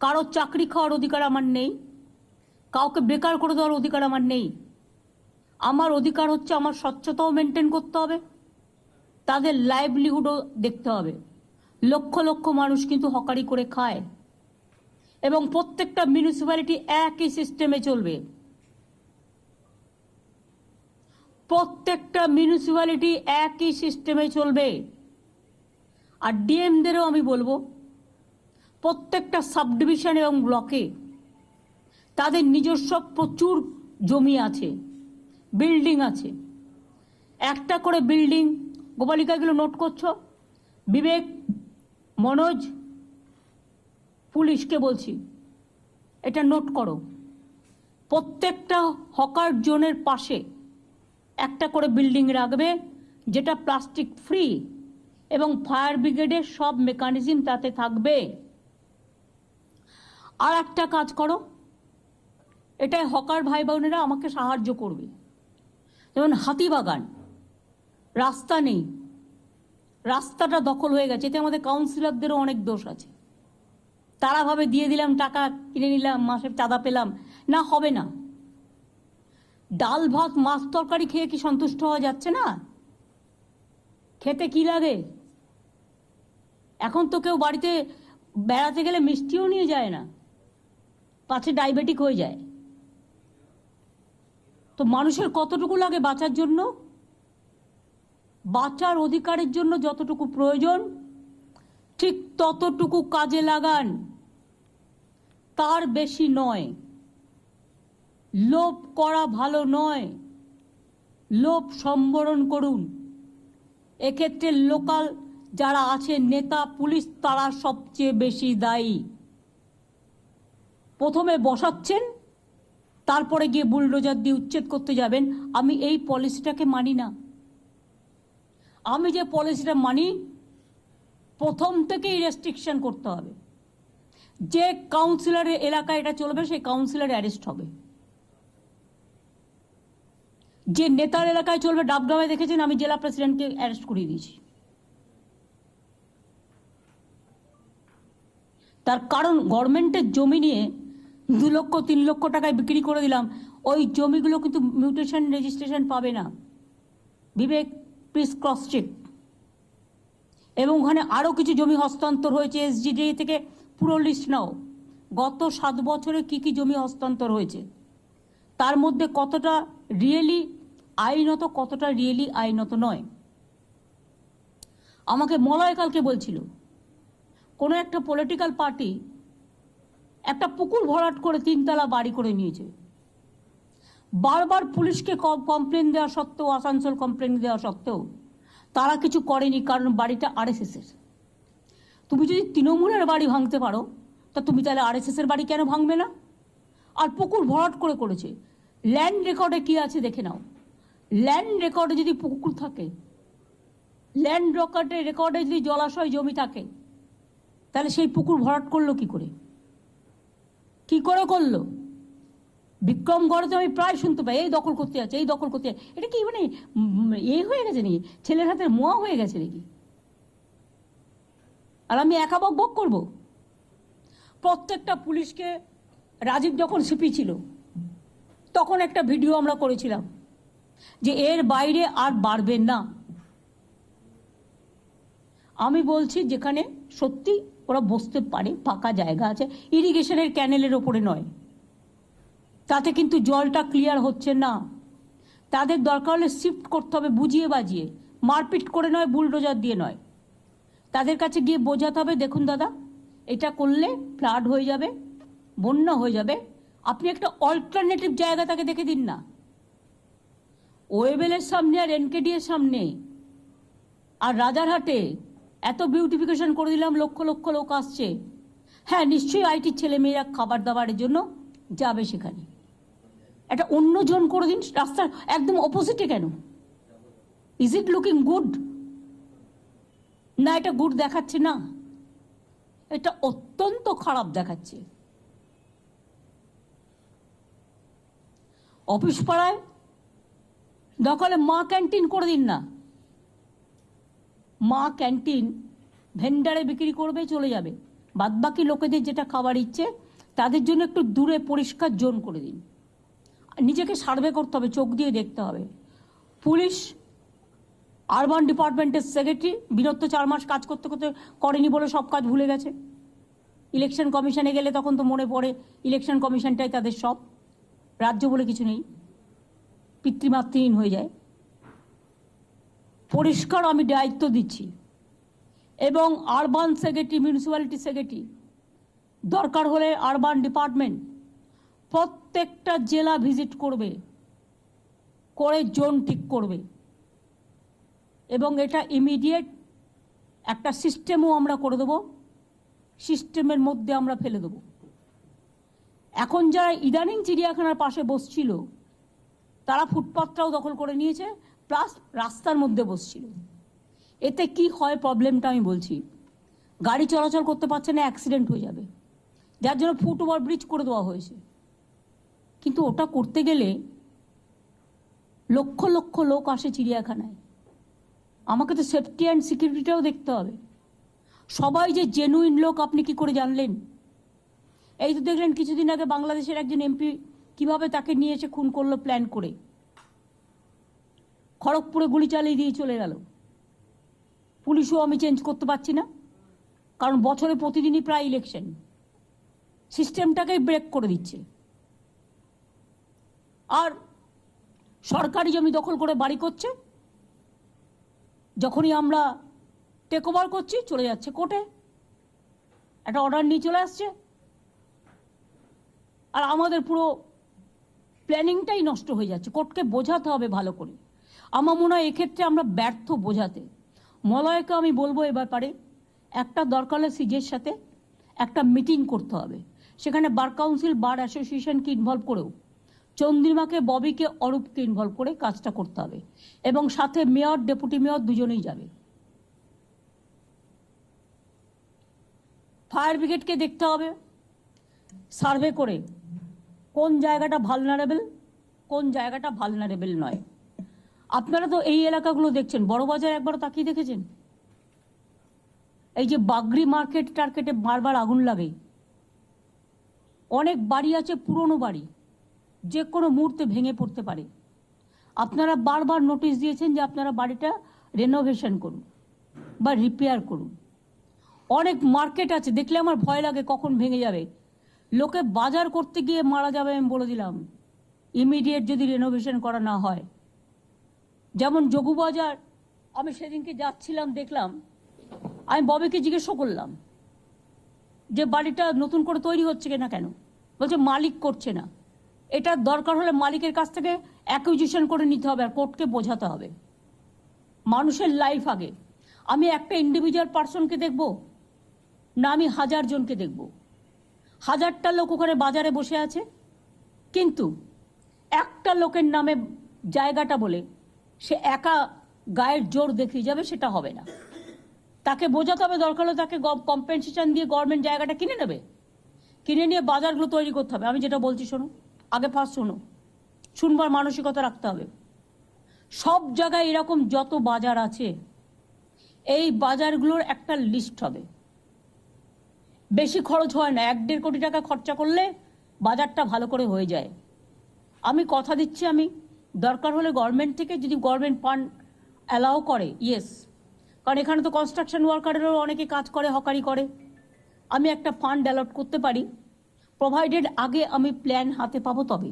কারো চাকরি খাওয়ার অধিকার আমার নেই, কাউকে বেকার করে দেওয়ার অধিকার আমার নেই। আমার অধিকার হচ্ছে আমার স্বচ্ছতাও মেনটেন করতে হবে, তাদের লাইভলিহুডও দেখতে হবে। লক্ষ লক্ষ মানুষ কিন্তু হকারি করে খায় এবং প্রত্যেকটা মিউনিসিপ্যালিটি একই সিস্টেমে চলবে। প্রত্যেকটা মিউনিসিপ্যালিটি একই সিস্টেমে চলবে। আর ডিএমদেরও আমি বলবো, প্রত্যেকটা সাব ডিভিশন এবং ব্লকে তাদের নিজস্ব প্রচুর জমি আছে, বিল্ডিং আছে। একটা করে বিল্ডিং, গোপালিকাগুলো নোট করছো, বিবেক, মনোজ, পুলিশকে বলছি এটা নোট করো। প্রত্যেকটা হকার জোনের পাশে একটা করে বিল্ডিং রাখবে, যেটা প্লাস্টিক ফ্রি এবং ফায়ার ব্রিগেডের সব মেকানিজম তাতে থাকবে। আর একটা কাজ করো, এটাই হকার ভাই বোনেরা আমাকে সাহায্য করবে। যেমন হাতিবাগান, রাস্তা নেই, রাস্তাটা দখল হয়ে গেছে, এতে আমাদের কাউন্সিলরদেরও অনেক দোষ আছে। তারা ভাবে দিয়ে দিলাম, টাকা কিনে নিলাম, মাসে চাঁদা পেলাম, না, হবে না। ডাল ভাত মাছ তরকারি খেয়ে কি সন্তুষ্ট হওয়া যাচ্ছে না? খেতে কি লাগে? এখন তো কেউ বাড়িতে বেড়াতে গেলে মিষ্টিও নিয়ে যায় না, পাছে ডায়াবেটিক হয়ে যায়। তো মানুষের কতটুকু লাগে বাঁচার জন্য? বাঁচার অধিকারের জন্য যতটুকু প্রয়োজন ঠিক ততটুকু কাজে লাগান, তার বেশি নয়। লোভ করা ভালো নয়, লোভ সম্বরণ করুন। এক্ষেত্রে লোকাল যারা আছে, নেতা, পুলিশ, তারা সবচেয়ে বেশি দায়ী। প্রথমে বসাচ্ছেন, তারপরে গিয়ে বুলডোজার দিয়ে উচ্ছেদ করতে যাবেন। আমি এই পলিসিটাকে মানি না। আমি যে পলিসিটা মানি, প্রথম থেকেই রেস্ট্রিকশন করতে হবে। যে কাউন্সিলরের এলাকায় এটা চলবে সেই কাউন্সিলর অ্যারেস্ট হবে। যে নেতার এলাকায় চলবে, ডাবগ্রামে দেখেছেন আমি জেলা প্রেসিডেন্টকে অ্যারেস্ট করিয়ে দিয়েছি। তার কারণ গভর্নমেন্টের জমি নিয়ে 2 লক্ষ 3 লক্ষ টাকায় বিক্রি করে দিলাম, ওই জমিগুলো কিন্তু মিউটেশন রেজিস্ট্রেশন পাবে না। বিবেক, প্লিজ ক্রস চেক। এবং ওখানে আরও কিছু জমি হস্তান্তর হয়েছে, এসজিডি থেকে পুরো লিস্ট নাও। গত 7 বছরে কি কি জমি হস্তান্তর হয়েছে, তার মধ্যে কতটা রিয়েলি আইনত, কতটা রিয়েলি আইনত নয়। আমাকে মলয় কালকে বলছিল, কোনো একটা পলিটিক্যাল পার্টি একটা পুকুর ভরাট করে 3 তলা বাড়ি করে নিয়েছে। বারবার পুলিশকে কমপ্লেন দেওয়া সত্ত্বেও, আসানসোল কমপ্লেন দেওয়া সত্ত্বেও তারা কিছু করেনি, কারণ বাড়িটা আরএসএসের। তুমি যদি তৃণমূলের বাড়ি ভাঙতে পারো, তা তুমি তাহলে আরএসএসের বাড়ি কেন ভাঙবে না? আর পুকুর ভরাট করে করেছে। ল্যান্ড রেকর্ডে কি আছে দেখে নাও। ল্যান্ড রেকর্ডে যদি পুকুর থাকে, ল্যান্ড রেকর্ডে যদি জলাশয় জমি থাকে, তাহলে সেই পুকুর ভরাট করলো কি করে? কি করে করলো? বিক্রমগড়ে তো আমি প্রায় শুনতে পাই, এই দখল করতে যাচ্ছে, এই দখল করতে যাচ্ছে। এটা কি মানে হয়ে গেছে নাকি? ছেলের হাতের মোয়া হয়ে গেছে নাকি? আর আমি একা বক বক করবো? প্রত্যেকটা পুলিশকে, রাজীব যখন সিপি ছিল তখন একটা ভিডিও আমরা করেছিলাম যে এর বাইরে আর বাড়বেন না। আমি বলছি যেখানে সত্যি ওরা বসতে পারে, ফাঁকা জায়গা আছে, ইরিগেশনের ক্যানেলের ওপরে নয়, তাতে কিন্তু জলটা ক্লিয়ার হচ্ছে না। তাদের দরকার হলে শিফট করতে হবে, বুঝিয়ে বাজিয়ে, মারপিট করে নয়, বুলডোজার দিয়ে নয়। তাদের কাছে গিয়ে বোঝাতে হবে, দেখুন দাদা, এটা করলে ফ্লাড হয়ে যাবে, বন্যা হয়ে যাবে, আপনি একটা অল্টারনেটিভ জায়গা তাকে দেখে দিন না। ওয়েবেলের সামনে আর এনকেডি এর সামনে আর রাজারহাটে এত বিউটিফিকেশন করে দিলাম, লক্ষ লক্ষ লোক আসছে। হ্যাঁ, নিশ্চয়ই আইটির ছেলে মেয়েরা খাবার দাবারের জন্য যাবে সেখানে। একটা অন্য জোন করে দিন, রাস্তার একদম অপোজিটে কেন? Is it looking good? না, এটা গুড দেখাচ্ছে না, এটা অত্যন্ত খারাপ দেখাচ্ছে। অফিস পাড়ায় দখলে মা ক্যান্টিন করে দিন না। মা ক্যান্টিন ভেন্ডারে বিক্রি করবে, চলে যাবে, বাদবাকি লোকেদের যেটা খাবার ইচ্ছে তাদের জন্য একটু দূরে পরিষ্কার জোন করে দিন। নিজেকে সার্ভে করতে হবে, চোখ দিয়ে দেখতে হবে। পুলিশ আরবান ডিপার্টমেন্টের সেক্রেটারি বিগত 4 মাস কাজ করতে করতে করেনি বলে সব কাজ ভুলে গেছে। ইলেকশন কমিশনে গেলে তখন তো মনে পড়ে ইলেকশন কমিশনটাই তাদের সব, রাজ্য বলে কিছু নেই, পিতৃমাতৃহীন হয়ে যায়। পরিষ্কার আমি দায়িত্ব দিচ্ছি, এবং আরবান সেক্রেটারি, মিউনিসিপ্যালিটি সেক্রেটারি, দরকার হলে আরবান ডিপার্টমেন্ট প্রত্যেকটা জেলা ভিজিট করবে, করে জোন ঠিক করবে, এবং এটা ইমিডিয়েট একটা সিস্টেমও আমরা করে দেবো, সিস্টেমের মধ্যে আমরা ফেলে দেবো। এখন যারা ইদানিং চিড়িয়াখানার পাশে বসছিল তারা ফুটপাথটাও দখল করে নিয়েছে, প্লাস রাস্তার মধ্যে বসছিল। এতে কি হয় প্রবলেমটা আমি বলছি, গাড়ি চলাচল করতে পারছে না, অ্যাক্সিডেন্ট হয়ে যাবে, যার জন্য ফুট ওভার ব্রিজ করে দেওয়া হয়েছে। কিন্তু ওটা করতে গেলে লক্ষ লক্ষ লোক আসে চিড়িয়াখানায়, আমাকে তো সেফটি অ্যান্ড সিকিউরিটিটাও দেখতে হবে। সবাই যে জেনুইন লোক আপনি কি করে জানলেন? এই তো দেখলেন কিছুদিন আগে বাংলাদেশের একজন এমপি কিভাবে তাকে নিয়ে এসে খুন করলো প্ল্যান করে, খড়গপুরে গুলি চালিয়ে দিয়ে চলে গেল। পুলিশও আমি চেঞ্জ করতে পারছি না, কারণ বছরে প্রতিদিনই প্রায় ইলেকশন, সিস্টেমটাকেই ব্রেক করে দিচ্ছে। আর সরকারি জমি দখল করে বাড়ি করছে, যখনই আমরা টেক ওভার করছি চলে যাচ্ছে কোর্টে, একটা অর্ডার নিয়ে চলে আসছে, আর আমাদের পুরো প্ল্যানিংটাই নষ্ট হয়ে যাচ্ছে। কোর্টকে বোঝাতে হবে ভালো করে। আমার মনে হয় এক্ষেত্রে আমরা ব্যর্থ বোঝাতে। মলয়কে আমি বলবো এ ব্যাপারে একটা দরকার হলে সিজের সাথে একটা মিটিং করতে হবে, সেখানে বার কাউন্সিল, বার অ্যাসোসিয়েশনকে ইনভলভ করেও চন্দ্রিমাকে, ববিকে, অরূপকে ইনভলভ করে কাজটা করতে হবে, এবং সাথে মেয়র, ডেপুটি মেয়র দুজনেই যাবে। ফায়ার ব্রিগেডকে দেখতে হবে সার্ভে করে কোন জায়গাটা ভালনারেবল, কোন জায়গাটা ভালনারেবল নয়। আপনারা তো এই এলাকাগুলো দেখছেন, বড়বাজার একবার তাকিয়ে দেখেছেন? এই যে বাগরি মার্কেট টার্কেটে বারবার আগুন লাগে, অনেক বাড়ি আছে পুরনো বাড়ি, যে কোনো মুহূর্তে ভেঙে পড়তে পারে। আপনারা বারবার নোটিশ দিয়েছেন যে আপনারা বাড়িটা রেনোভেশন করুন বা রিপেয়ার করুন। অনেক মার্কেট আছে দেখলে আমার ভয় লাগে কখন ভেঙে যাবে, লোকে বাজার করতে গিয়ে মারা যাবে, আমি বলে দিলাম, ইমিডিয়েট যদি রেনোভেশন করা না হয়। যেমন যোগুবাজার, আমি সেদিনকে যাচ্ছিলাম দেখলাম, আমি ববিকে জিজ্ঞেস করলাম যে বাড়িটা নতুন করে তৈরি হচ্ছে কিনা, কেন? বলছে মালিক করছে না। এটা দরকার হলে মালিকের কাছ থেকে অ্যাকুইজিশন করে নিতে হবে, আর কোর্টকে বোঝাতে হবে। মানুষের লাইফ আগে। আমি একটা ইন্ডিভিজুয়াল পার্সনকে দেখব না আমি 1000 জনকে দেখব? 1000টা লোক ওখানে বাজারে বসে আছে, কিন্তু একটা লোকের নামে জায়গাটা বলে সে একা গায়ের জোর দেখিয়ে যাবে, সেটা হবে না। তাকে বোঝাতে হবে, দরকার হলে তাকে কম্পেনসেশন দিয়ে গভর্নমেন্ট জায়গাটা কিনে নেবে, কিনে নিয়ে বাজারগুলো তৈরি করতে হবে। আমি যেটা বলছি শোনো, আগে ফার্স্ট শোনো, শুনবার মানসিকতা রাখতে হবে। সব জায়গায় এরকম যত বাজার আছে, এই বাজারগুলোর একটা লিস্ট হবে। বেশি খরচ হয় না, 1-1.5 কোটি টাকা খরচা করলে বাজারটা ভালো করে হয়ে যায়। আমি কথা দিচ্ছি, আমি দরকার হলে গভর্নমেন্ট থেকে যদি গভর্নমেন্ট ফান্ড অ্যালাউ করে, ইয়েস, কারণ এখানে তো কনস্ট্রাকশন ওয়ার্কারেরও অনেকে কাজ করে, হকারি করে, আমি একটা ফান্ড অ্যালট করতে পারি, প্রোভাইডেড আগে আমি প্ল্যান হাতে পাবো তবে।